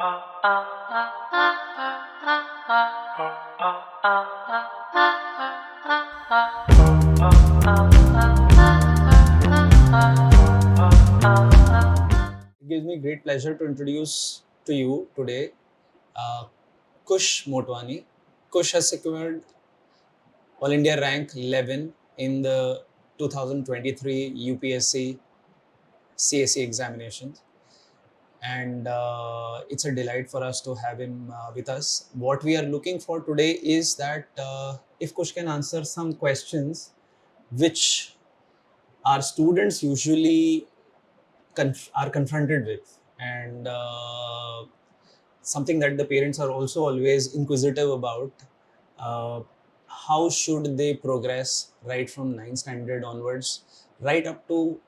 It gives me great pleasure to introduce to you today uh, Kush Motwani. Kush has secured All India rank 11 in the 2023 UPSC CSE examinations, and it's a delight for us to have him with us. What we are looking for today is that if Kush can answer some questions which our students usually are confronted with, and something that the parents are also always inquisitive about. uh, how should they progress right from 9th standard onwards, right up to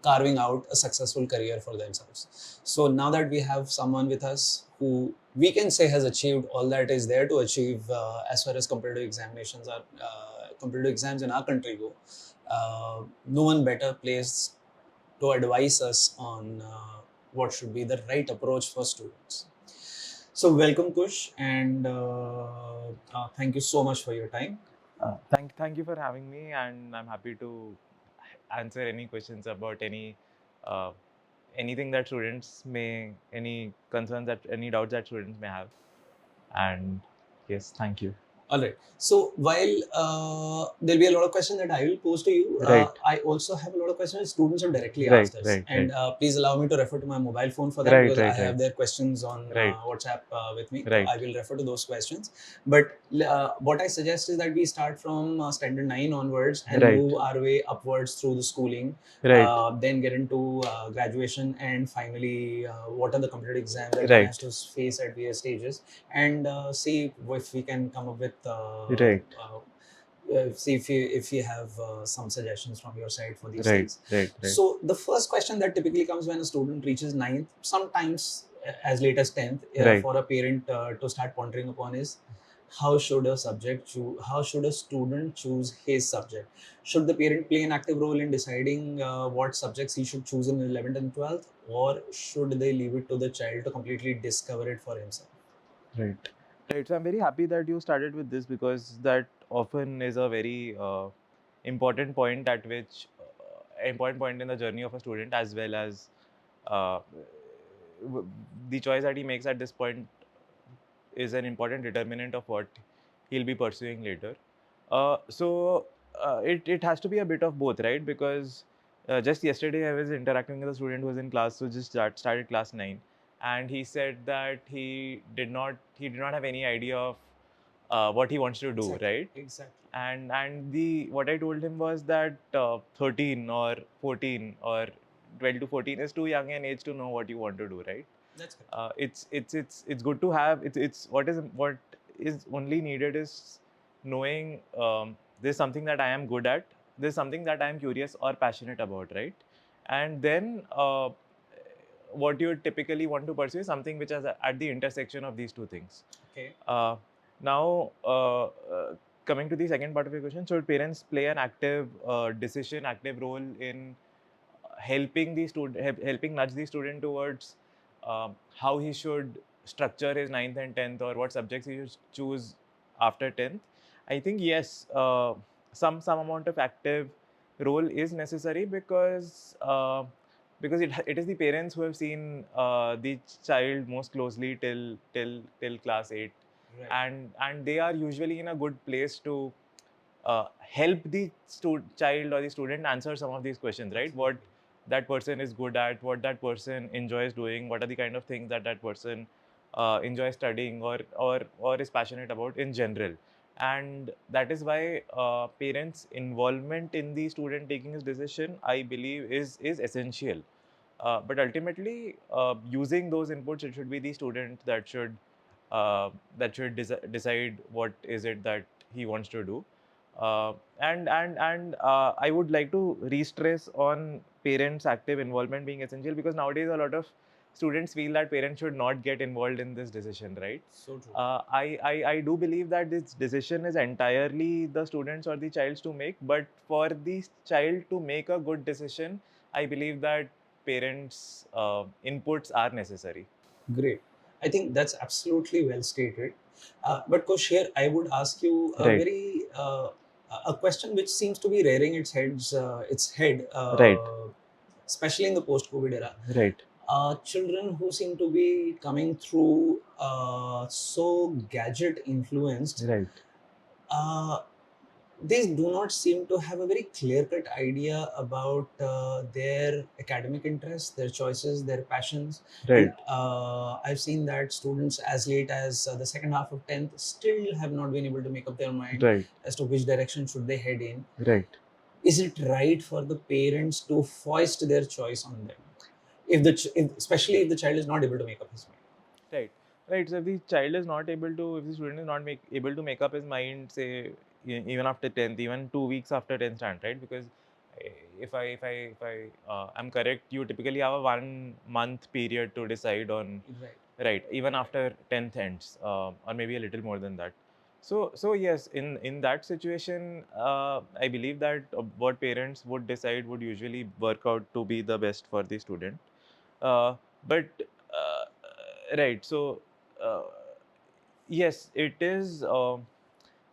carving out a successful career for themselves. So now that we have someone with us who we can say has achieved all that is there to achieve as far as competitive examinations are competitive exams in our country go, no one better placed to advise us on what should be the right approach for students. So welcome Kush, and thank you so much for your time. Thank you for having me, and I'm happy to answer any questions about uh, anything that students may, any concerns that, any doubts that students may have. And yes, thank you. All right. So while there'll be a lot of questions that I will pose to you, Right, I also have a lot of questions students have directly right, asked us. right, And right, please allow me to refer to my mobile phone for that right, because I right, have right, their questions on right, WhatsApp with me. So right, I will refer to those questions. But what I suggest is that we start from standard 9 onwards and right, move our way upwards through the schooling, right, then get into graduation, and finally, what are the competitive exams that one has right, to face at various stages, and see if we can come up with right, see if you have some suggestions from your side for these right, things. right, right, So the first question that typically comes when a student reaches ninth, sometimes as late as 10th, right. for a parent to start pondering upon is how should a how should a student choose his subject? Should the parent play an active role in deciding what subjects he should choose in 11th and 12th, or should they leave it to the child to completely discover it for himself? Right. Right. So I'm very happy that you started with this because that often is a very important point at which important point in the journey of a student, as well as uh, the choice that he makes at this point is an important determinant of what he'll be pursuing later. It has to be a bit of both, right? Because just yesterday I was interacting with a student who was in class who just started class 9, and he said that he did not have any idea of what he wants to do, Exactly. right? Exactly. And the what I told him was that 13 or 14 or 12 to 14 is too young an age to know what you want to do, right? That's correct. It's good to have, it's what is only needed is knowing, this is something that I am good at, this is something that I am curious or passionate about, right? And then what you typically want to pursue is something which is at the intersection of these two things. Okay. Now, coming to the second part of your question, should parents play an active role in helping nudge the student towards how he should structure his ninth and 10th, or what subjects he should choose after 10th? I think yes, some amount of active role is necessary because it is the parents who have seen the child most closely till class 8, Right. and they are usually in a good place to help the child or the student answer some of these questions, right? What that person is good at, what that person enjoys doing, what are the kind of things that that person enjoys studying, or is passionate about in general. And that is why parents' involvement in the student taking his decision, I believe, is essential. But ultimately, using those inputs, it should be the student that should decide what is it that he wants to do. And I would like to re-stress on parents' active involvement being essential, because nowadays a lot of students feel that parents should not get involved in this decision, right? So true. I do believe that this decision is entirely the students or the child's to make, but for the child to make a good decision, I believe that parents' inputs are necessary. Great. I think that's absolutely well stated. But Kush, here I would ask you a Right. very a question which seems to be rearing its head, Right. especially in the post-COVID era. Right. Children who seem to be coming through so gadget influenced, Right. uh, they do not seem to have a very clear cut idea about their academic interests, their choices, their passions. And Right. I've seen that students as late as the second half of 10th still have not been able to make up their mind Right. as to which direction should they head in. Right. Is it right for the parents to foist their choice on them? Especially if the child is not able to make up his mind. Right. Right. So if the child is not able to, if the student is not able to make up his mind, say even after 10th, even 2 weeks after 10th stand, right? Because if I am correct, you typically have a 1 month period to decide on, Right. right? Even after 10th ends, or maybe a little more than that. So yes, in that situation, I believe that what parents would decide would usually work out to be the best for the student. But right, so uh, yes, it is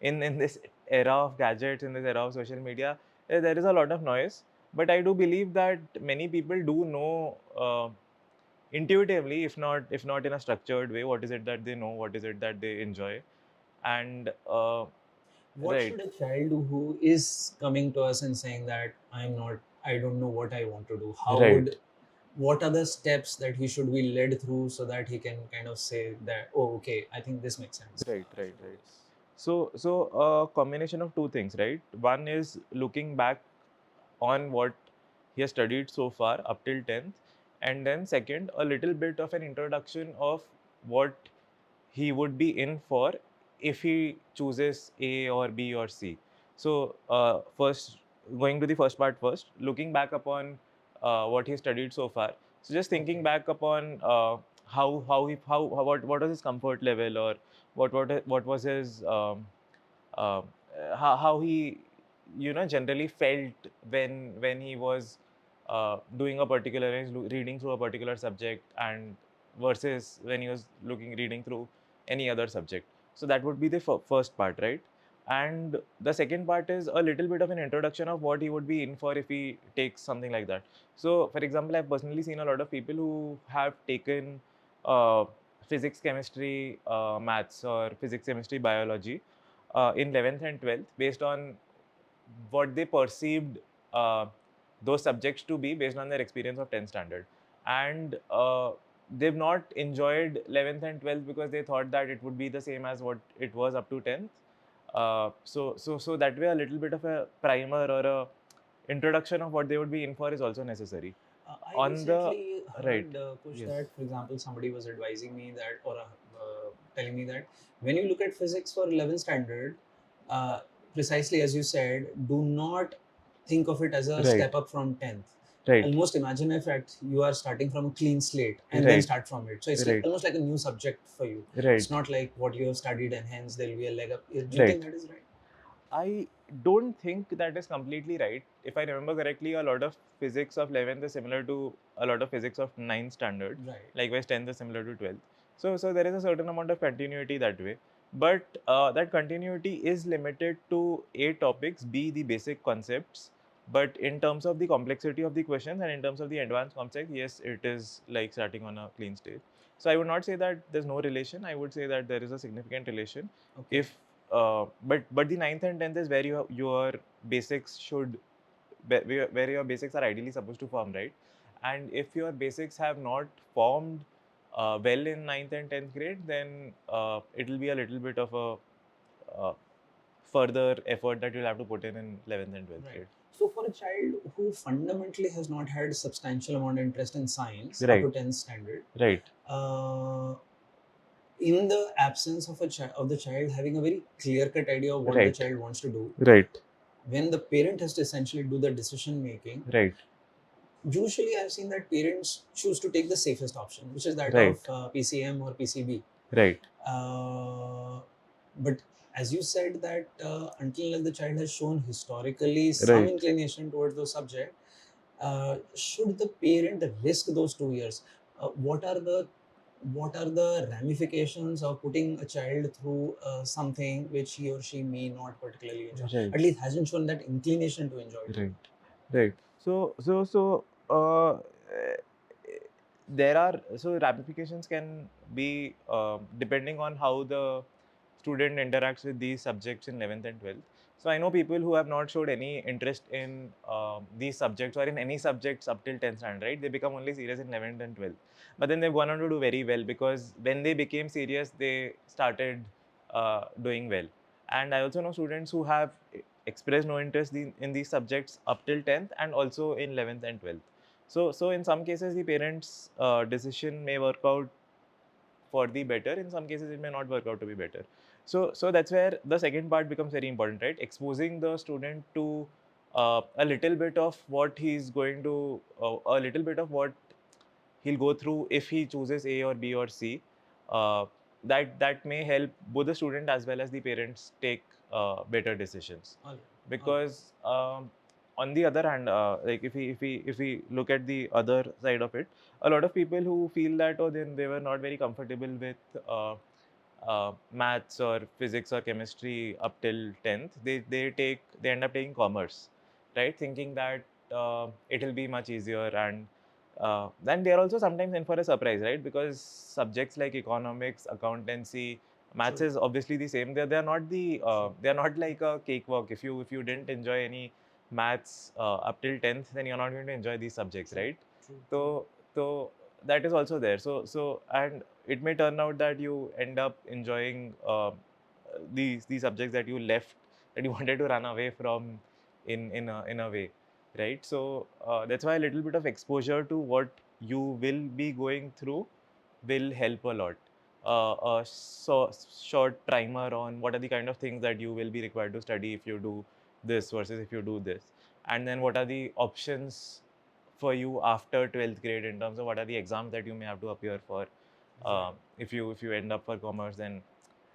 in this era of gadgets, in this era of social media, there is a lot of noise. But I do believe that many people do know intuitively, if not in a structured way, what is it that they know, what is it that they enjoy, and What right, should a child do who is coming to us and saying that I don't know what I want to do? right. What are the steps that he should be led through so that he can kind of say that, oh, okay, I think this makes sense. Right, right, right. So a combination of two things, right? One is looking back on what he has studied so far up till 10th, and then second, a little bit of an introduction of what he would be in for if he chooses A or B or C. So first, going to the first part first, looking back upon what he studied so far. So just thinking Okay. back upon how what was his comfort level, or what was his uh, how he generally felt when he was doing a particular reading through a particular subject, and versus when he was reading through any other subject. So that would be the first part, right? And the second part is a little bit of an introduction of what he would be in for if he takes something like that. So for example, I've personally seen a lot of people who have taken uh, physics, chemistry, maths, or physics, chemistry, biology in 11th and 12th based on what they perceived uh, those subjects to be based on their experience of 10th standard. And they've not enjoyed 11th and 12th because they thought that it would be the same as what it was up to 10th. So that way, a little bit of a primer or a introduction of what they would be in for is also necessary. I On the recently right, heard, Kush, yes, that, for example, somebody was advising me that, or telling me that when you look at physics for 11th standard, uh, precisely as you said, do not think of it as a right, step up from 10th. right, Almost imagine if you are starting from a clean slate and then right, start from it. So it's right, almost like a new subject for you. It's right, not like what you have studied and hence there'll be a leg up. Do you think right. that is right? I don't think that is completely right. If I remember correctly, a lot of physics of 11th is similar to a lot of physics of 9th standard. Right. Likewise, 10th is similar to 12th. So there is a certain amount of continuity that way. But that continuity is limited to A, topics, B, the basic concepts. But in terms of the complexity of the questions and in terms of the advanced concept, yes, it is like starting on a clean stage. So I would not say that there's no relation. I would say that there is a significant relation. Okay. If but the ninth and 10th is where your basics should where your basics are ideally supposed to form, right? And if your basics have not formed well in ninth and 10th grade, then it will be a little bit of a further effort that you'll have to put in 11th and 12th Right. grade. So for a child who fundamentally has not had a substantial amount of interest in science up Right, to 10th standard, right, uh, in the absence of of the child having a very clear cut idea of what the right, child wants to do, right, when the parent has to essentially do the decision making, right, usually I've seen that parents choose to take the safest option, which is that of right, PCM or PCB. right, Uh, but as you said that until the child has shown historically some right. inclination towards those subject, should the parent risk those 2 years? What are the what are the ramifications of putting a child through something which he or she may not particularly enjoy, Right. at least hasn't shown that inclination to enjoy it. Right. Right. So there are ramifications can be depending on how the student interacts with these subjects in 11th and 12th. So I know people who have not showed any interest in these subjects or in any subjects up till 10th standard, right? They become only serious in 11th and 12th. But then they've gone on to do very well because when they became serious, they started doing well. And I also know students who have expressed no interest in these subjects up till 10th and also in 11th and 12th. So in some cases, the parents' decision may work out for the better. In some cases, it may not work out to be better. So that's where the second part becomes very important, right? Exposing the student to a little bit of what he's going to, a little bit of what he'll go through if he chooses A or B or C. Uh, that may help both the student as well as the parents take better decisions. All right. Because on the other hand, like if we look at the other side of it, a lot of people who feel that then they were not very comfortable with maths or physics or chemistry up till 10th, they end up taking commerce, right? Thinking that it'll be much easier, and then they are also sometimes in for a surprise, right? Because subjects like economics, accountancy, maths True. is obviously the same. They are not the they are not like a cakewalk. If you didn't enjoy any maths up till 10th, then you're not going to enjoy these subjects, True. right? True. So that is also there. So and it may turn out that you end up enjoying these subjects that you left, that you wanted to run away from in a way, right? So that's why a little bit of exposure to what you will be going through will help a lot. A short primer on what are the kind of things that you will be required to study if you do this versus if you do this, and then what are the options for you after 12th grade in terms of what are the exams that you may have to appear for. If you end up for commerce, then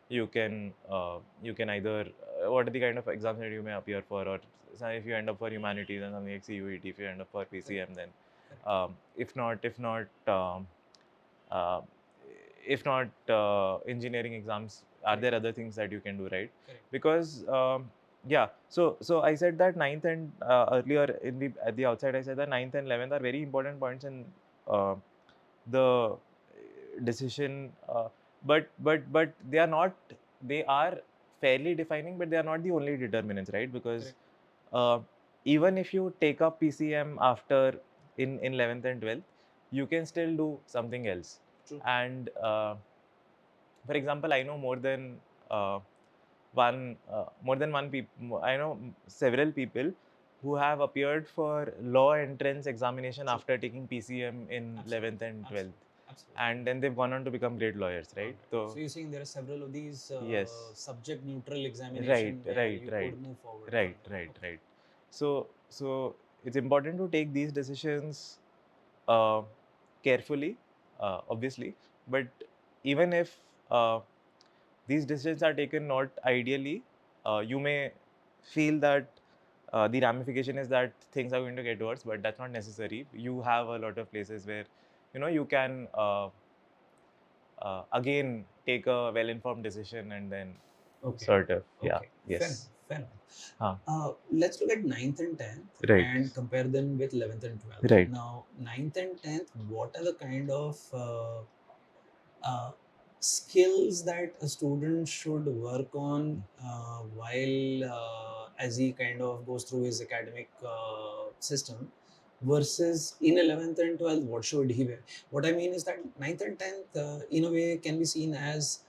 you can either what are the kind of exams that you may appear for, or if you end up for humanities and something like CUET, if you end up for PCM, then if not uh, engineering exams, are there other things that you can do, right? Correct. Because yeah, so I said that ninth and earlier in the at the outside I said that ninth and 11th are very important points in uh, the decision, but they are not, they are fairly defining, but they are not the only determinants, right? Because uh, even if you take up PCM after in 11th and 12th, you can still do something else. True. And for example, I know uh, more than one people. I know several people who have appeared for law entrance examination True. after taking PCM in Absolutely. 11th and 12th, Absolutely. and then they've gone on to become great lawyers, right? So you're saying there are several of these Yes, subject neutral right, examination where right, you right, could move forward. right, right, right. So it's important to take these decisions uh, carefully, obviously, but even if these decisions are taken not ideally, you may feel that the ramification is that things are going to get worse, but that's not necessary. You have a lot of places where you can again take a well-informed decision and then Okay. sort of, yeah, Okay. Fair enough. yes. Fair enough. Huh. Let's look at ninth and 10th Right. and compare them with 11th and 12th. Right. Now, ninth and 10th, what are the kind of uh, skills that a student should work on while as he kind of goes through his academic system versus in 11th and 12th, what should he be? What I mean is that ninth and 10th, in a way, can be seen as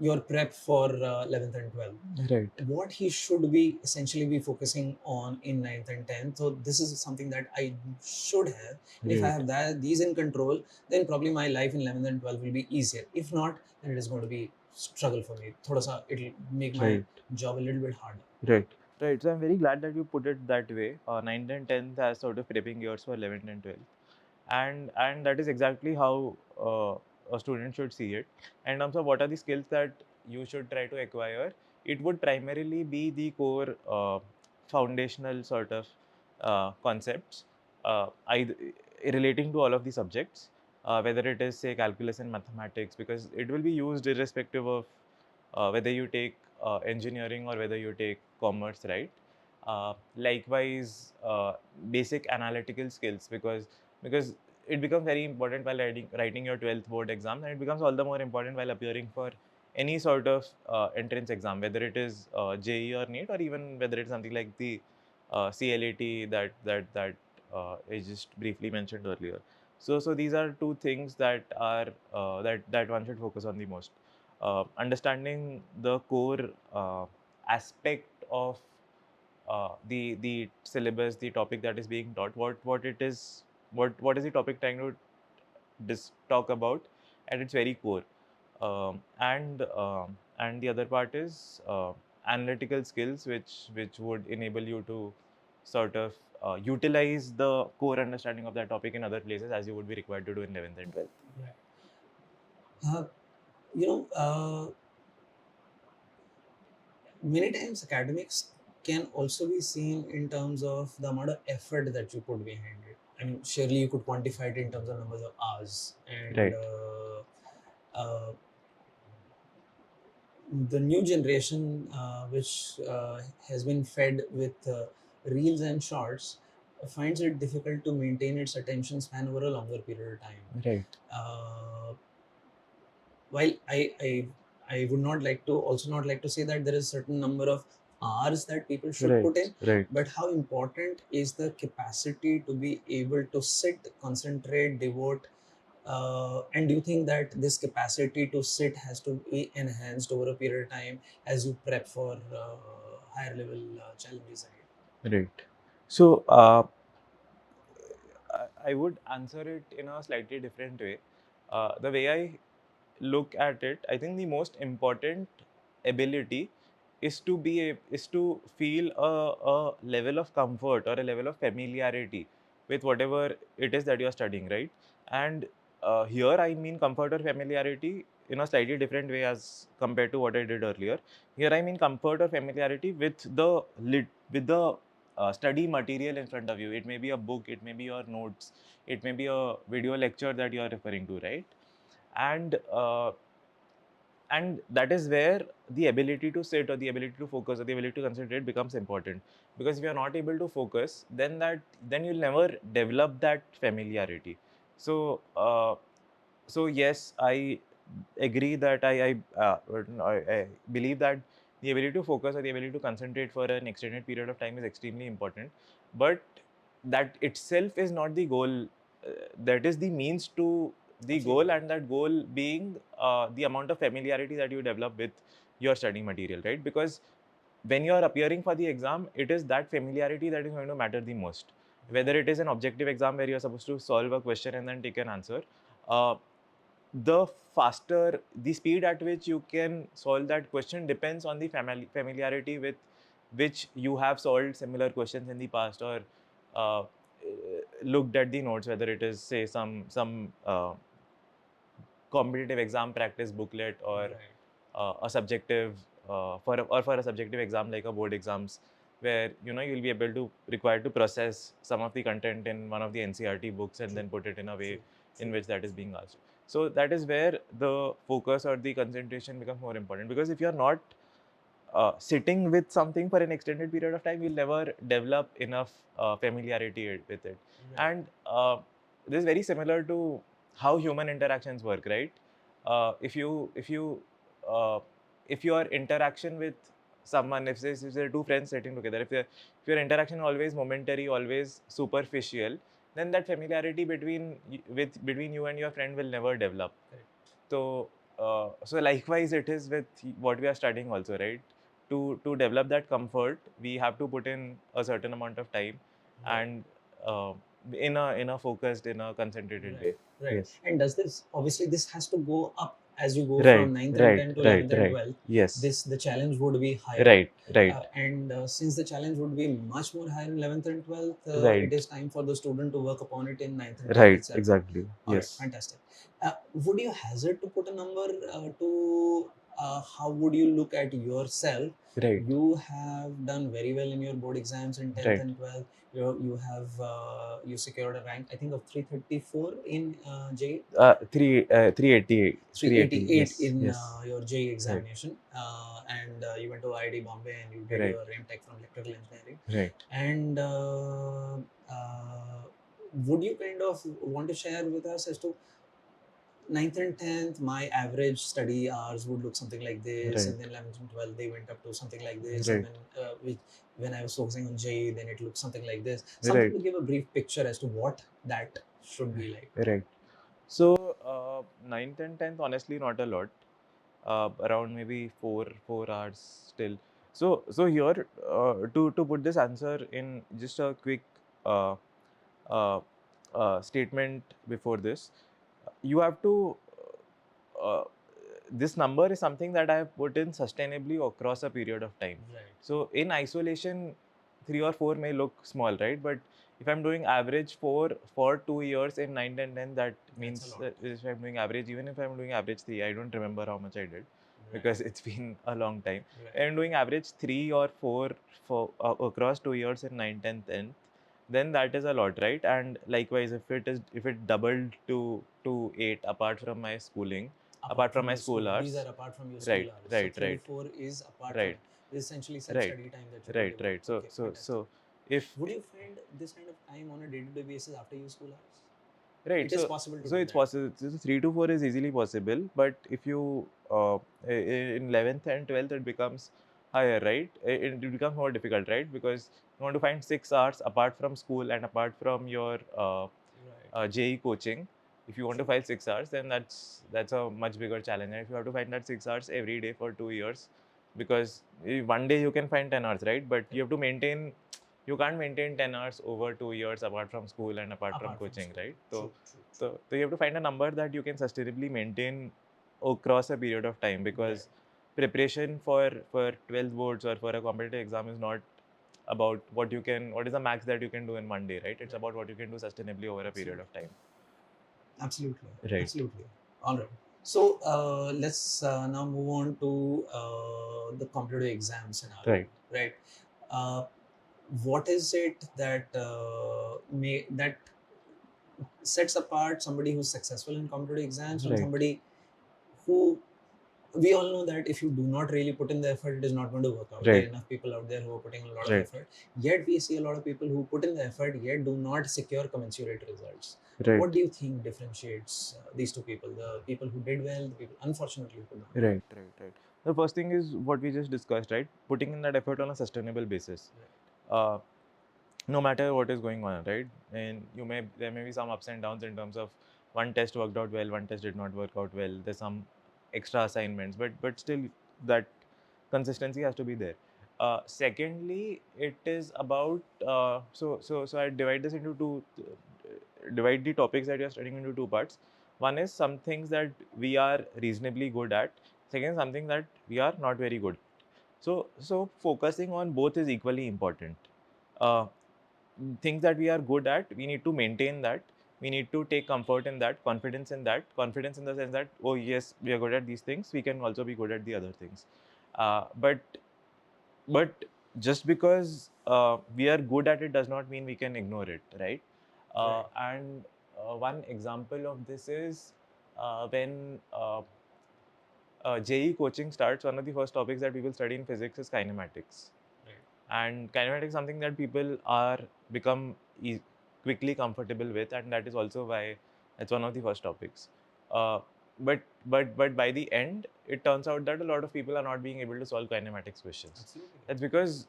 your prep for 11th and 12th. Right. What he should be essentially be focusing on in ninth and 10th. So this is something that I should have, and if I Right. have that these in control, then probably my life in 11th and 12th will be easier. If not, then it is going to be struggle for me. Thoda sa it'll make my Right. job a little bit harder. Right. Right. So I'm very glad that you put it that way. 9th and 10th as sort of prepping years for 11th and 12th. And that is exactly how a student should see it. And in terms of what are the skills that you should try to acquire, it would primarily be the core foundational sort of concepts, relating to all of the subjects. whether it is say calculus and mathematics, because it will be used irrespective of whether you take engineering or whether you take commerce, right? Likewise, basic analytical skills, because it becomes very important while writing your 12th board exam, and it becomes all the more important while appearing for any sort of entrance exam, whether it is JEE or NEET, or even whether it's something like the CLAT that I just briefly mentioned earlier. So these are two things that are that one should focus on the most. Understanding the core aspect of the syllabus, the topic that is being taught, what it is, what is the topic trying to talk about at its very core. And the other part is analytical skills, which would enable you to sort of utilize the core understanding of that topic in other places, as you would be required to do in 11th and 12th. Right. Uh, you know, many times academics can also be seen in terms of the amount of effort that you put behind it. I mean, surely you could quantify it in terms of numbers of hours. And Right. The new generation, which has been fed with reels and shorts, finds it difficult to maintain its attention span over a longer period of time. Right. Uh, while I would not like to also not like to say that there is a certain number of hours that people should put in, Right. but how important is the capacity to be able to sit, concentrate, devote, and do you think that this capacity to sit has to be enhanced over a period of time as you prep for higher level challenges ahead? Right. So I would answer it in a slightly different way. The way I look at it, I think the most important ability is to feel a level of comfort or a level of familiarity with whatever it is that you are studying, right? And here I mean comfort or familiarity in a slightly different way as compared to what I did earlier. Here I mean comfort or familiarity with the study material in front of you. It may be a book, it may be your notes, it may be a video lecture that you are referring to, right? And that is where the ability to sit or the ability to focus or the ability to concentrate becomes important, because if you are not able to focus, then you'll never develop that familiarity. So yes, I agree that I believe that the ability to focus or the ability to concentrate for an extended period of time is extremely important, but that itself is not the goal. That is the means to the goal, and that goal being the amount of familiarity that you develop with your studying material, right? Because when you are appearing for the exam, it is that familiarity that is going to matter the most. Whether it is an objective exam where you are supposed to solve a question and then take an answer, uh, the faster, the speed at which you can solve that question depends on the familiarity with which you have solved similar questions in the past, or uh, looked at the notes, whether it is say some competitive exam practice booklet, or a subjective for a subjective exam like a board exams, where you'll be able to required to process some of the content in one of the NCRT books and then put it in a way in which that is being asked. So that is where the focus or the concentration becomes more important, because if you are not sitting with something for an extended period of time, you'll never develop enough familiarity with it. And this is very similar to how human interactions work, right? Uh, if your interaction with someone, if there are two friends sitting together, if your interaction always momentary, always superficial, then that familiarity between you and your friend will never develop. So so likewise it is with what we are studying also, right? To develop that comfort, we have to put in a certain amount of time, and uh, in a focused, in a concentrated way. Right. Yes. And does this, obviously this has to go up as you go Right, from ninth and right, 10th to right, 11th and right. 12th. Yes. This, the challenge would be higher. Right, right, And since the challenge would be much more higher in 11th and 12th, it right, is time for the student to work upon it in ninth and 10th right. itself. Exactly. All right, Yes. fantastic. Would you hazard to put a number to how would you look at yourself? Right. You have done very well in your board exams in 10th Right. and 12th. You have you secured a rank, I think, of 334 in J. 388. 380. 388 Yes. in Yes. your JEE Right. examination, and you went to IIT Bombay and you did Right. your REM Tech from electrical engineering. Right. And would you kind of want to share with us as to 9th and 10th, my average study hours would look something like this, Right. and then 11th and 12th, they went up to something like this, Right. and when I was focusing on JEE, then it looked something like this. Something Right. to give a brief picture as to what that should be like. Right. So 9th and 10th, honestly, not a lot. Around maybe 4 hours still. So here, to put this answer in just a quick uh, uh, statement before this, you have to. Uh, this number is something that I have put in sustainably across a period of time. Right. So in isolation, 3 or 4 may look small, right? But if I'm doing average for 2 years in 9 and 10, that means that if I'm doing average, even if I'm doing average 3, I don't remember how much I did because it's been a long time. Right. I'm doing average 3 or 4 for across 2 years in 9, 10, 10, then that is a lot, right? And likewise, if it doubled to 8 apart from my schooling, apart from my your school hours. These are apart from your school Right, hours. right, So 3 right, to 4 is apart right, from this, essentially right, self-study time that you right, devote. right. So Okay, fantastic. so if Would you find this kind of time on a day-to-day basis after your school hours? right, It is possible to so do it's that. possible. So 3 to 4 is easily possible, but if you in 11th and 12th it becomes higher, right? It becomes more difficult, right? Because you want to find 6 hours apart from school and apart from your JEE coaching. If you want to find 6 hours, then that's a much bigger challenge. And if you have to find that 6 hours every day for 2 years, because one day you can find 10 hours, right? But you have to maintain. You can't maintain 10 hours over 2 years apart from school and apart from coaching, right? So you have to find a number that you can sustainably maintain across a period of time, because preparation for 12 boards or for a competitive exam is not about what is the max that you can do in one day, right? It's about what you can do sustainably over a period of time. Absolutely. Right. Absolutely. All right. So let's now move on to the competitive exam scenario. Right. Right. What is it that that sets apart somebody who's successful in competitive exams from Right. somebody who, we all know that if you do not really put in the effort, it is not going to work out. There Right. are enough people out there who are putting in a lot of Right. effort. Yet we see a lot of people who put in the effort yet do not secure commensurate results. Right. What do you think differentiates these two people? The people who did well, the people unfortunately who could not. Right. The first thing is what we just discussed, right? Putting in that effort on a sustainable basis. No matter what is going on, right? And there may be some ups and downs in terms of one test worked out well, one test did not work out well. There's some extra assignments, but still that consistency has to be there. Secondly, it is about so I divide this into divide the topics that you're studying into two parts. One is some things that we are reasonably good at. Second, something that we are not very good. So focusing on both is equally important. Uh, Things that we are good at, we need to maintain that. We need to take comfort in that, confidence in that, confidence in the sense that, oh yes, we are good at these things, we can also be good at the other things. But just because we are good at it does not mean we can ignore it, right? And one example of this is when JEE coaching starts, one of the first topics that people study in physics is kinematics. And kinematics is something that people are become quickly comfortable with, and that is also why it's one of the first topics. But by the end, it turns out that a lot of people are not being able to solve kinematics questions. Absolutely. That's because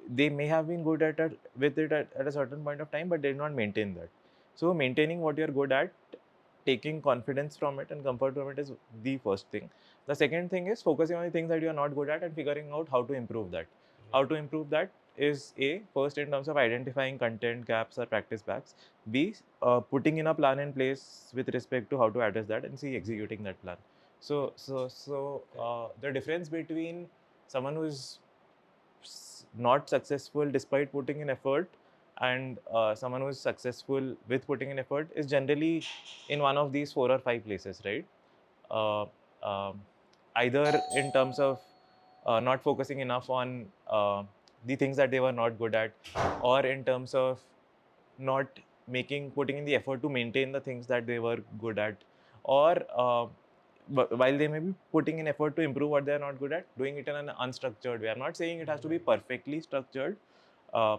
they may have been good at at a certain point of time, but they did not maintain that. So maintaining what you're good at, taking confidence from it and comfort from it is the first thing. The second thing is focusing on the things that you are not good at and figuring out how to improve that. How to improve that is first in terms of identifying content gaps or practice backs. B, putting in a plan in place with respect to how to address that, and C, executing that plan. So the difference between someone who is not successful despite putting in effort and someone who is successful with putting in effort is generally in one of these 4 or 5 places, right? uh, um, either in terms of not focusing enough on the things that they were not good at, or in terms of not putting in the effort to maintain the things that they were good at, or while they may be putting in effort to improve what they are not good at, doing it in an unstructured way. I'm not saying it has to be perfectly structured.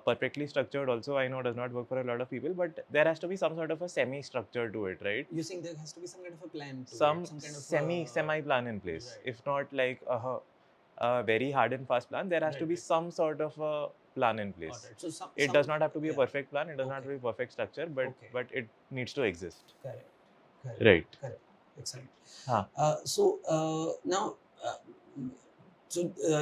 Perfectly structured also, I know, does not work for a lot of people, but there has to be some sort of a semi-structure to it, right? You think there has to be some kind of a plan to Some it, some kind of semi plan in place. Right. If not like a very hard and fast plan, there has to Right, be right. some sort of a plan in Got place. it. So It does not have to be a yeah. perfect plan. It does not have to Okay. be a perfect structure, but Okay. it needs to exist. Correct. Correct. Right. Correct. Excellent. Huh. Now,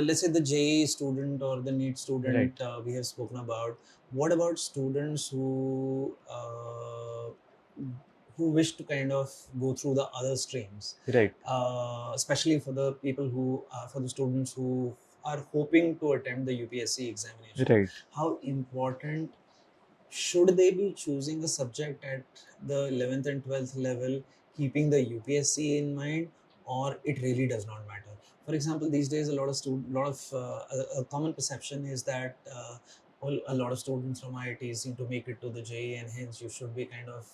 let's say the JEE student or the NEET student Right. we have spoken about. What about students who wish to kind of go through the other streams, Right. especially for the people for the students who are hoping to attempt the UPSC examination? Right. How important should they be choosing a subject at the 11th and 12th level, keeping the UPSC in mind, or it really does not matter? For example, these days, a common perception is that a lot of students from IIT seem to make it to the JEE, and hence you should be kind of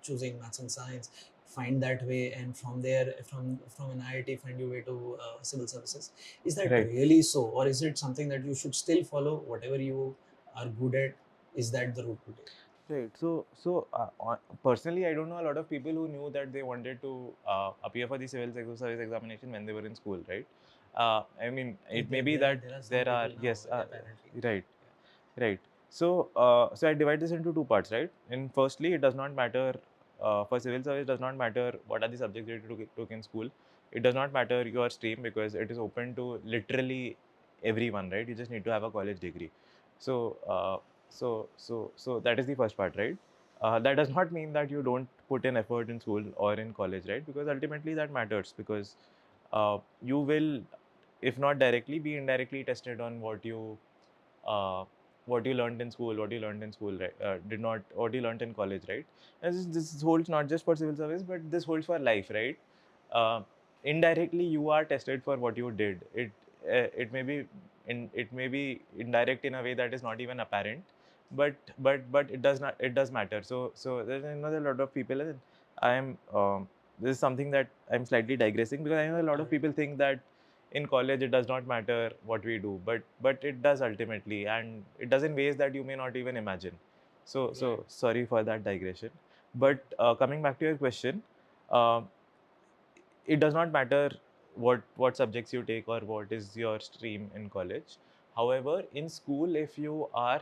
choosing maths and science, find that way, and from there, from an IIT, find your way to civil services. Is that Right. really so, or is it something that you should still follow whatever you are good at? Is that the route to take? Right. Personally, I don't know a lot of people who knew that they wanted to appear for the service examination when they were in school, right? I mean, it may be that there are some there are, people now, yes, apparently. right, right. So I divide this into two parts, right? And firstly, it does not matter for civil service. Does not matter what are the subjects that you took in school. It does not matter your stream because it is open to literally everyone, right? You just need to have a college degree. So so that is the first part, right? That does not mean that you don't put in effort in school or in college, right? Because ultimately that matters, because you will, if not directly, be indirectly tested on uh, what you learned in school, right? Did not what you learned in college, right? And this holds not just for civil service, but this holds for life, right? Uh, Indirectly, you are tested for what you did. It may be it may be indirect in a way that is not even apparent, but it does matter. So there's another lot of people, and I am this is something that I'm slightly digressing, because I know a lot of people think that in college it does not matter what we do, but it does ultimately, and it does in ways that you may not even imagine. So Right. sorry for that digression, but coming back to your question, uh, it does not matter what subjects you take or what is your stream in college. However, in school, if you are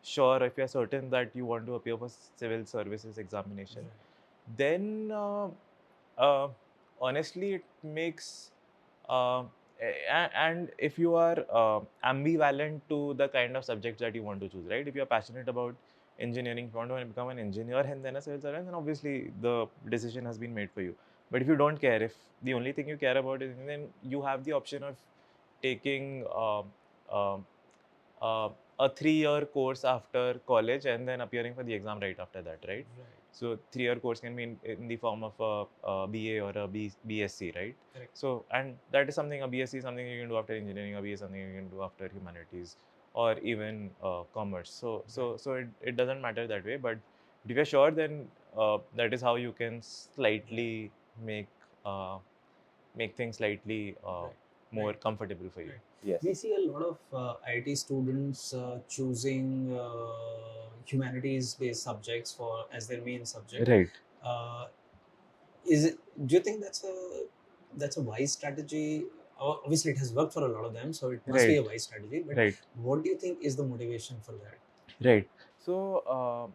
sure, if you are certain that you want to appear for civil services examination, Right. then uh, honestly, it makes and if you are ambivalent to the kind of subjects that you want to choose, right? If you are passionate about engineering, if you want to become an engineer and then a civil servant, then obviously the decision has been made for you. But if you don't care, if the only thing you care about is, then you have the option of taking um uh, a 3-year course after college and then appearing for the exam right after that, right? Right. So 3-year course can be in the form of a BA or a BSc, right? Correct. So, and that is something, a BSc is something you can do after engineering, a BA is something you can do after humanities or even commerce. So it doesn't matter that way. But if you're sure, then that is how you can slightly make uh, make things slightly Right. more Right. comfortable for you. Right. Yes. We see a lot of IT students choosing humanities-based subjects for as their main subject. Right. Uh, is it? Do you think that's a wise strategy? Obviously, it has worked for a lot of them, so it must be Right. a wise strategy. But Right. what do you think is the motivation for that? Right. So,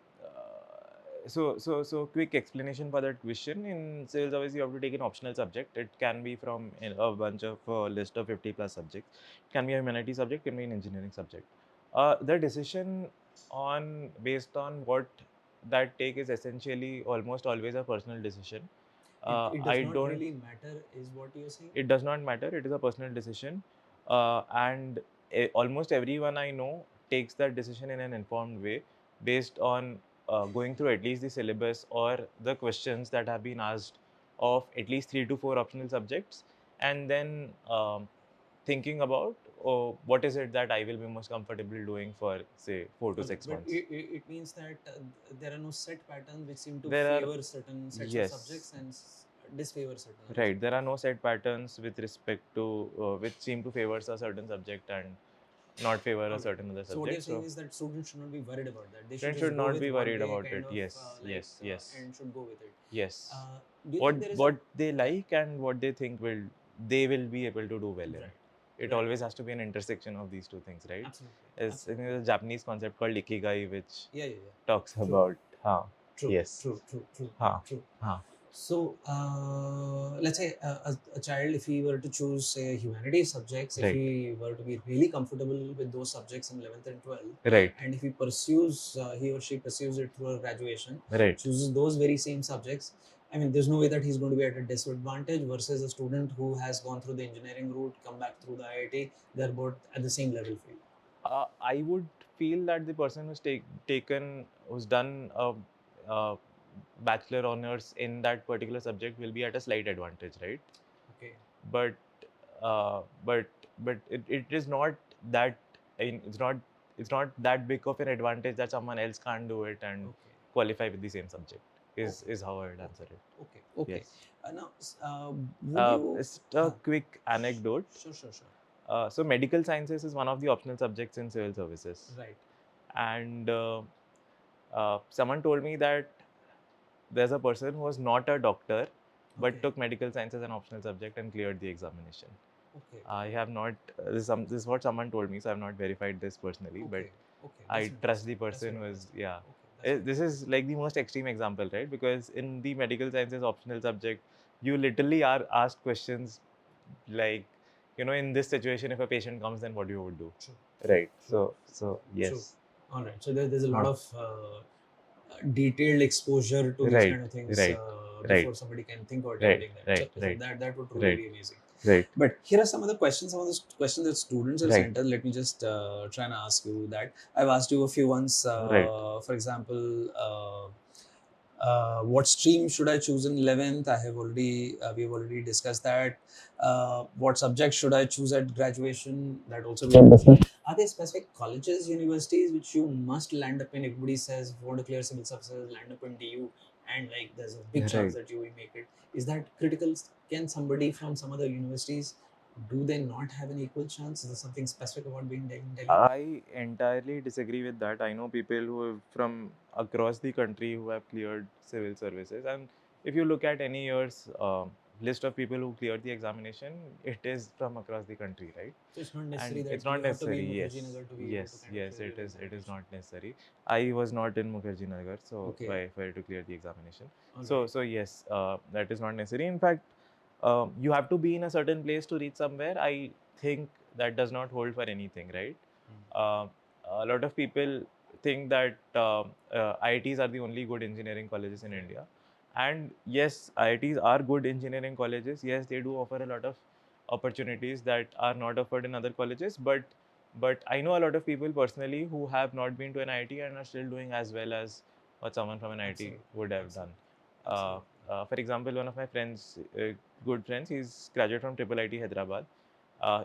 so quick explanation for that question. In sales, obviously, you have to take an optional subject. It can be from a bunch of list of 50 plus subjects. It can be a humanities subject, can be an engineering subject. The decision on based on what that take is essentially almost always a personal decision. It does I not don't. really matter, is what you're saying? It does not matter. It is a personal decision, and almost everyone I know takes that decision in an informed way, based on going through at least the syllabus or the questions that have been asked of at least 3 to 4 optional subjects, and then thinking about, oh, what is it that I will be most comfortable doing for say 4 to 6 But months. it means that there are no set patterns which seem to There are, favor certain sets of subjects yes, and disfavor certain other right. subjects. There are no set patterns with respect to which seem to favor a certain subject and not favor a Alright. certain other So what you're subject. saying So is that students should not be worried about that. They should students just should go not with be what worried they about kind it. of Yes, like yes, yes, and should go with it. yes. Do you What think there is what they like and what they think they will be able to do well in. right? It Right. always has to be an intersection of these two things, right? Absolutely. It's in a Japanese concept called ikigai, which Yeah. talks True. about True. yes, True. True. ha. So, let's say a child, if he were to choose, say, humanities subjects, if Right, he were to be really comfortable with those subjects in 11th and 12th, right, and if he pursues, he or she pursues it through a graduation, right. chooses those very same subjects, I mean, there's no way that he's going to be at a disadvantage versus a student who has gone through the engineering route, come back through the IIT, they're both at the same level for you. I would feel that the person who's done a bachelor honors in that particular subject will be at a slight advantage, right? Okay. But uh, but it is not that it's not that big of an advantage that someone else can't do it and Okay. qualify with the same subject. Okay. Is how I would answer it. Okay. Yes. Now, would you? Just a quick anecdote. Sure. So medical sciences is one of the optional subjects in civil services, Right. and someone told me that there's a person who was not a doctor but Okay. took medical science as an optional subject and cleared the examination. Okay. I have not. This is what someone told me, so I have not verified this personally, but Okay. I That's trust the fantastic. That's person very who is, interesting. yeah. Okay. That's very This is like the most extreme example, right? Because in the medical sciences optional subject, you literally are asked questions like, in this situation, if a patient comes, then what you would do, true. right? True. So True. yes, All right. So there's a lot Huh. of detailed exposure to these Right, kind of things right, right, before somebody can think about right, attempting that. right, So right, that would truly right, be amazing. right, But here are some of the questions, questions that students have right, sent us. Let me just try and ask you that. I've asked you a few ones. right, For example, what stream should I choose in 11th? We've already discussed that. What subject should I choose at graduation? That also we have discussed. Are there specific colleges, universities which you must land up in? Everybody says if you want to clear civil services, land up in DU, and like there's a big chance right. that you will make it. Is that critical? Can somebody from some other universities, do they not have an equal chance? Is there something specific about being in Delhi? I entirely disagree with that. I know people who have from across the country who have cleared civil services, and if you look at any year's list of people who cleared the examination, it is from across the country, right? So it's not necessary And it's that not you have to be necessary. in Mukherjee Yes, Nagar to be able to yes, kind of yes. clear It your is. It is examination. not necessary. I was not in Mukherjee Nagar, so Okay. I failed to clear the examination. All So right. so yes, that is not necessary. In fact, you have to be in a certain place to reach somewhere. I think that does not hold for anything, right? Uh, a lot of people think that IITs are the only good engineering colleges in India. And yes, IITs are good engineering colleges. Yes, they do offer a lot of opportunities that are not offered in other colleges. But I know a lot of people personally who have not been to an IIT and are still doing as well as what someone from an IIT Absolutely. would have done. Absolutely. For example, one of my friends, good friends, he's graduate from Triple IT Hyderabad.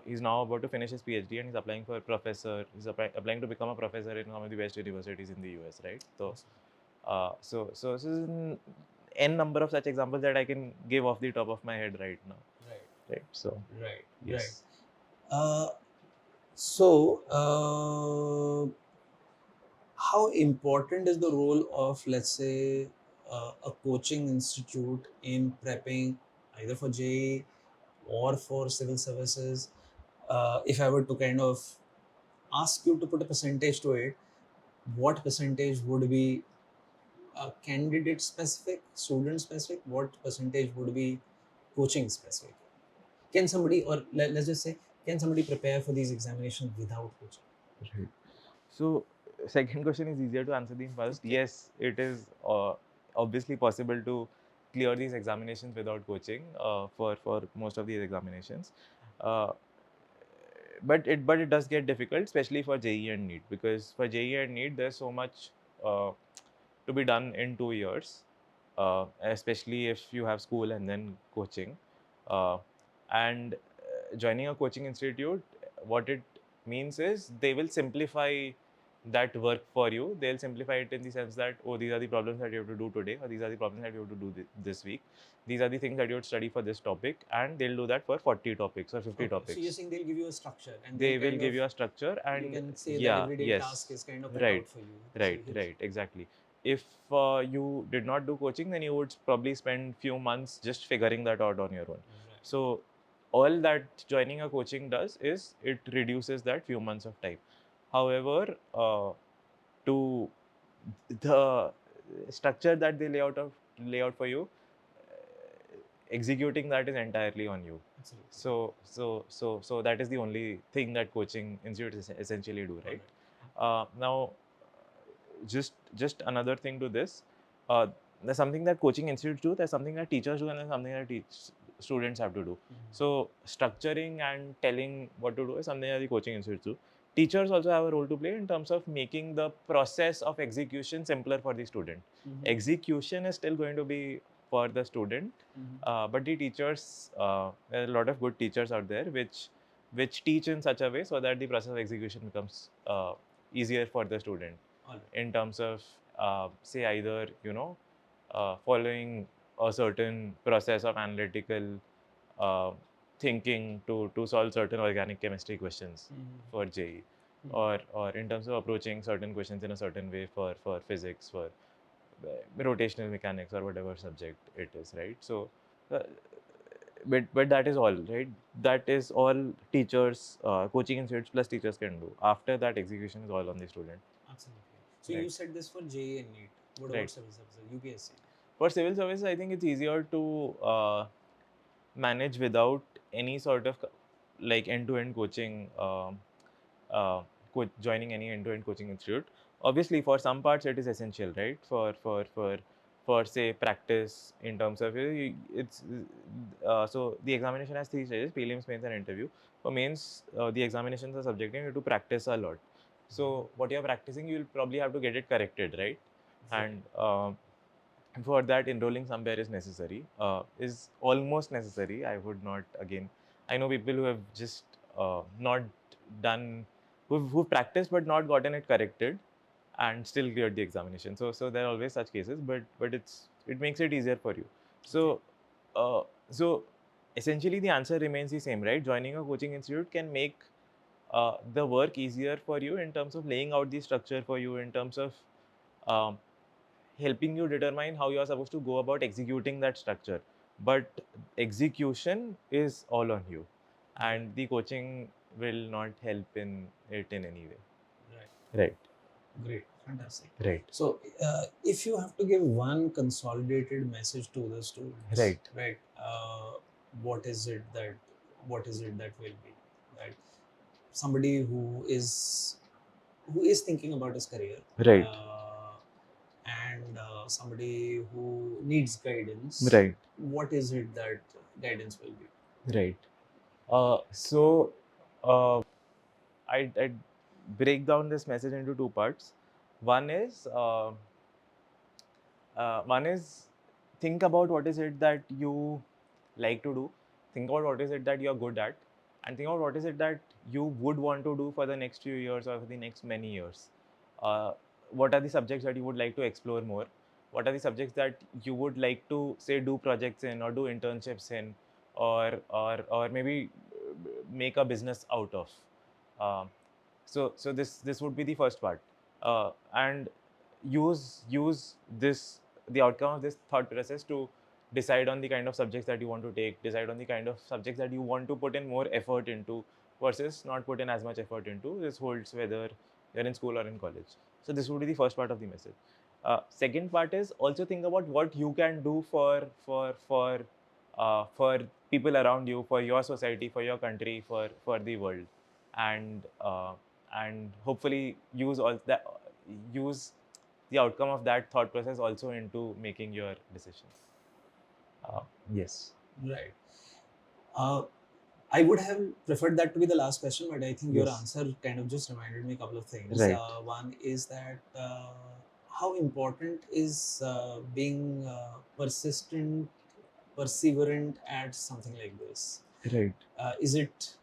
He's now about to finish his PhD and he's applying for a professor. He's applying to become a professor in one of the best universities in the US, right? Awesome. So this is an n number of such examples that I can give off the top of my head right now. Right. Right. So Right. yes. Uh, so, how important is the role of, let's say, a coaching institute in prepping either for JEE or for civil services? If I were to kind of ask you to put a percentage to it, what percentage would be candidate specific, student specific? What percentage would be coaching specific? Can somebody, or let's just say, can somebody prepare for these examinations without coaching? Right. So second question is easier to answer than first. Okay. Yes, it is obviously possible to clear these examinations without coaching for most of these examinations. Uh, but it does get difficult, especially for JEE and NEET, because for JEE and NEET there's so much uh, to be done in 2 years, especially if you have school and then coaching. Uh, And joining a coaching institute, what it means is they will simplify that work for you. They'll simplify it in the sense that, oh, these are the problems that you have to do today, or these are the problems that you have to do this week. These are the things that you would study for this topic, and they'll do that for 40 topics or 50 Okay. topics. So you're saying they'll give you a structure, and They they'll will kind give of, you a structure, and you can say that yeah, everyday task yes, is kind of cut right, out for you. right, So right, exactly. If you did not do coaching, then you would probably spend few months just figuring that out on your own. Right. So all that joining a coaching does is it reduces that few months of time. However, to the structure that they lay out for you, executing that is entirely on you. Absolutely. So that is the only thing that coaching institutes essentially do, right? Now, just another thing to this. There's something that coaching institutes do. There's something that teachers do, and there's something that students have to do. So structuring and telling what to do is something that the coaching institutes do. Teachers also have a role to play in terms of making the process of execution simpler for the student. Execution is still going to be for the student, but the teachers, there are a lot of good teachers out there which teach in such a way so that the process of execution becomes easier for the student. In terms of say either following a certain process of analytical thinking to solve certain organic chemistry questions for JE, or in terms of approaching certain questions in a certain way for physics, for rotational mechanics, or whatever subject it is, right? So uh, but that is all, right? That is all teachers, coaching institutes plus teachers can do. After that, execution is all on the student. Absolutely. So Right. you said this for JE and NEET. What Right. about civil services, UPSC? For civil services, I think it's easier to manage without any sort of like end-to-end coaching, uh, joining any end-to-end coaching institute. Obviously, for some parts, it is essential, right? For say practice in terms of it's so the examination has three stages: prelims, mains, and interview. For mains, the examinations are subjecting you to practice a lot. So what you're practicing, you'll probably have to get it corrected, right? And for that, enrolling somewhere is necessary, is almost necessary. I would not, again, I know people who have just not done, who've practiced but not gotten it corrected and still cleared the examination. So there are always such cases, but it makes it easier for you. So so essentially the answer remains the same, right? Joining a coaching institute can make the work easier for you in terms of laying out the structure for you, in terms of um, helping you determine how you are supposed to go about executing that structure. But execution is all on you, and the coaching will not help in it in any way. Right. Great, fantastic. Right. So, if you have to give one consolidated message to the students, Right. what is it that will be that somebody who is thinking about his career, Right. and somebody who needs guidance, Right. what is it that guidance will be? Right. So I'd break down this message into two parts. One is think about what is it that you like to do. Think about what is it that you're good at, and think about what is it that you would want to do for the next few years or for the next many years. What are the subjects that you would like to explore more? What are the subjects that you would like to say do projects in, or do internships in, or maybe make a business out of? So this would be the first part, and use this, the outcome of this thought process, to decide on the kind of subjects that you want to take, decide on the kind of subjects that you want to put in more effort into versus not put in as much effort into. This holds whether you're in school or in college. So this would be the first part of the message. Second part is also think about what you can do for people around you, for your society, for your country, for the world, and hopefully use the outcome of that thought process also into making your decisions. Yes. Right. I would have preferred that to be the last question, but I think your Yes. answer kind of just reminded me a couple of things. Right. One is that how important is being persistent, perseverant at something like this. Right. Is it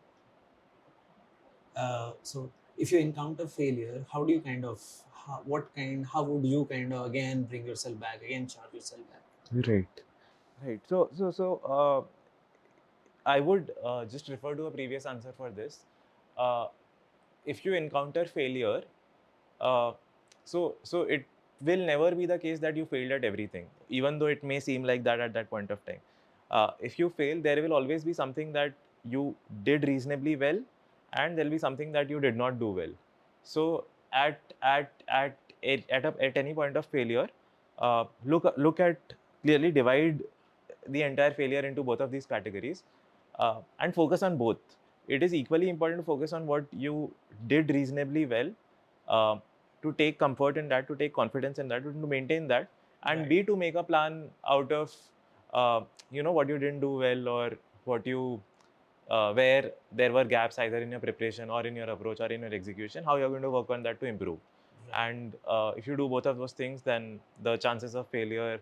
so? If you encounter failure, how do you kind of how would you kind of again bring yourself back, again charge yourself back? Right. Right. So, I would just refer to a previous answer for this. Uh, if you encounter failure, uh, so it will never be the case that you failed at everything, even though it may seem like that at that point of time. If you fail, there will always be something that you did reasonably well, and there will be something that you did not do well. So at any point of failure, look at clearly divide the entire failure into both of these categories, and focus on both. It is equally important to focus on what you did reasonably well, uh, to take comfort in that, to take confidence in that, to maintain that, and Right. B, to make a plan out of what you didn't do well, or what you where there were gaps either in your preparation or in your approach or in your execution, how you're going to work on that to improve. Right. And if you do both of those things, then the chances of failure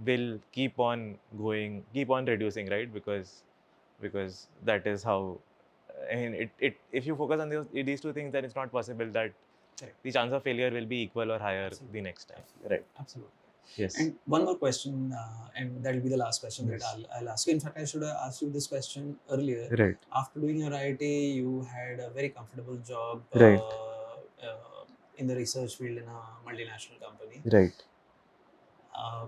will keep on going, keep on reducing, right? Because that is how. I mean, if you focus on these two things, then it's not possible that Correct. the chance of failure will be equal or higher Absolutely. the next time. Absolutely. Right. Absolutely. Yes. And one more question, and that will be the last question that Yes. I'll ask you. In fact, I should have asked you this question earlier. Right. After doing your IIT, you had a very comfortable job Right. in the research field in a multinational company. Right. Uh,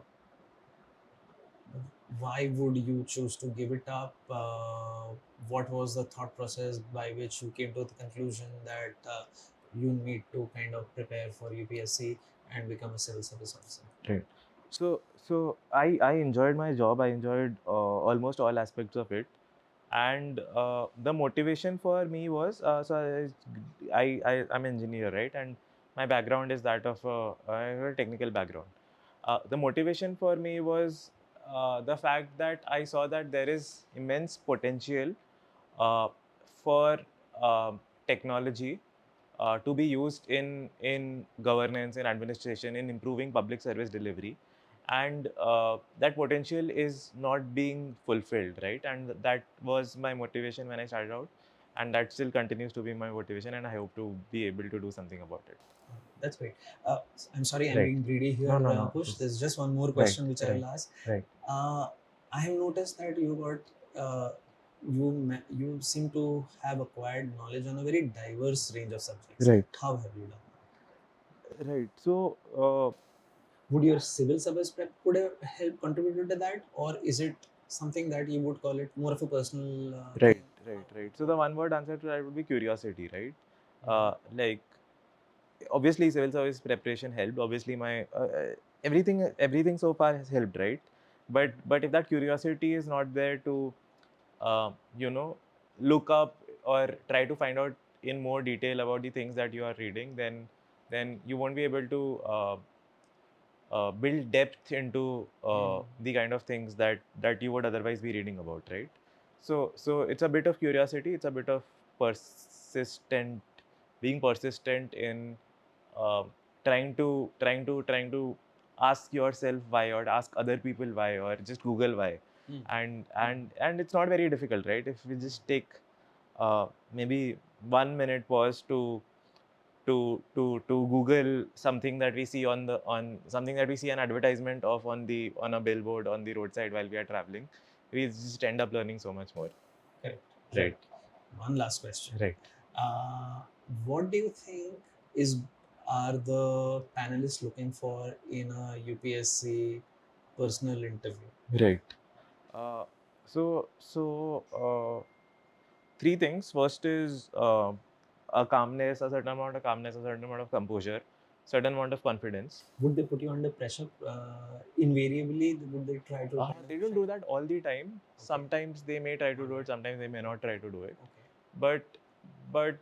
why would you choose to give it up? What was the thought process by which you came to the conclusion that you need to kind of prepare for UPSC and become a civil service officer? Right. So I enjoyed my job. I enjoyed almost all aspects of it, and the motivation for me was I'm an engineer, right? And my background is that of I have a technical background. The motivation for me was the fact that I saw that there is immense potential uh, for technology to be used in governance, in administration, in improving public service delivery, and that potential is not being fulfilled, right? And that was my motivation when I started out, and that still continues to be my motivation, and I hope to be able to do something about it. That's great. I'm sorry, I'm Right. being greedy No, here, no, no. Kush. There's just one more Right, question which I right, will ask. right. I have noticed that you seem to have acquired knowledge on a very diverse range of subjects. Right. How have you done that? Right. So, Would your civil service prep could have helped contributed to that, or is it something that you would call it more of a personal right, thing? right. So the one word answer to that would be curiosity, right? Mhm. Like, obviously civil service preparation helped. Obviously my everything so far has helped, right? But if that curiosity is not there to uh, you know look up or try to find out in more detail about the things that you are reading, then you won't be able to build depth into the kind of things that you would otherwise be reading about, right? So it's a bit of curiosity, it's a bit of persistent being persistent in uh, trying to ask yourself why, or ask other people why, or just Google why. Mm. And it's not very difficult, right? If we just take maybe 1 minute pause to Google something that we see on something that we see an advertisement of on a billboard on the roadside while we are traveling, we just end up learning so much more. Correct. Right. One last question. Right. Uh, what do you think is are the panelists looking for in a UPSC personal interview? Right. Uh, so three things. First is a calmness, a certain amount of calmness, a certain amount of composure, certain amount of confidence. Would they put you under pressure? Invariably, would they try to kind They of don't check? do that all the time. Okay. Sometimes they may try to do it, sometimes they may not try to do it. Okay. But but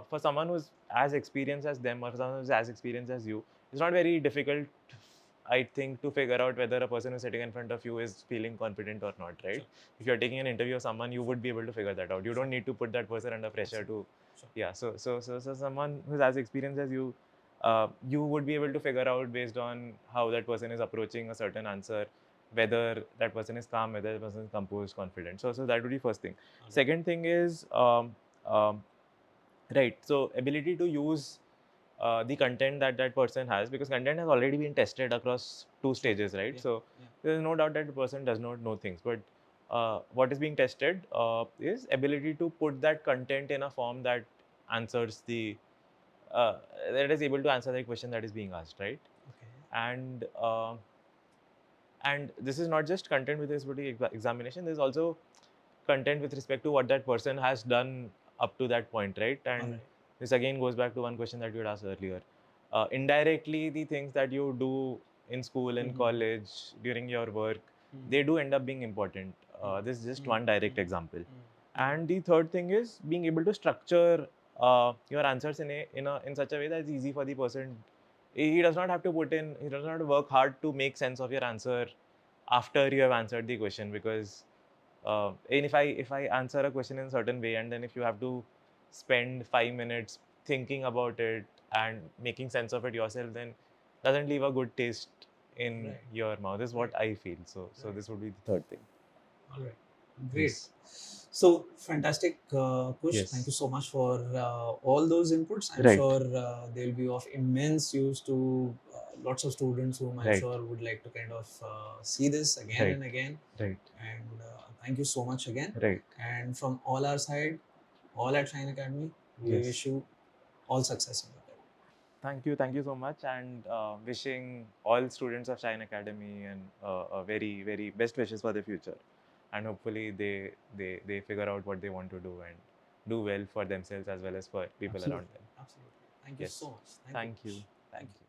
for someone who's as experienced as them, or for someone who's as experienced as you, it's not very difficult, I think, to figure out whether a person who's sitting in front of you is feeling confident or not, right? Sure. If you're taking an interview of someone, you would be able to figure that out. You don't need to put that person under pressure to, Sure. yeah. So someone who's as experienced as you, you would be able to figure out based on how that person is approaching a certain answer, whether that person is calm, whether that person is composed, confident. So that would be first thing. Okay. Second thing is right. So ability to use the content that that person has, because content has already been tested across two stages, right? Yeah. So Yeah. there's no doubt that the person does not know things, but what is being tested is ability to put that content in a form that answers the that is able to answer the question that is being asked, right? Okay. And this is not just content with respect to examination. There's also content with respect to what that person has done up to that point, right? And Alright. this again goes back to one question that you had asked earlier. Indirectly, the things that you do in school, in college, during your work, they do end up being important. This is just one direct example. And the third thing is being able to structure your answers in such a way that it's easy for the person. He does not have to he does not have to work hard to make sense of your answer after you have answered the question, because and if I answer a question in a certain way, and then if you have to spend 5 minutes thinking about it and making sense of it yourself, then doesn't leave a good taste in your mouth, is what I feel. So this would be the third thing. All right. Great. Yes. So fantastic, Kush. Yes. Thank you so much for all those inputs. I'm Right. sure they'll be of immense use to lots of students whom I'm Right. sure would like to kind of see this again Right. and again. Right. And thank you so much again. Right. And from all our side, all at Shine Academy, we Yes. wish you all success in your life. Thank you so much, and wishing all students of Shine Academy and a very, very best wishes for the future. And hopefully they figure out what they want to do and do well for themselves as well as for people around them. Absolutely. Thank you Yes. so much. Thank you. Kush. Thank you.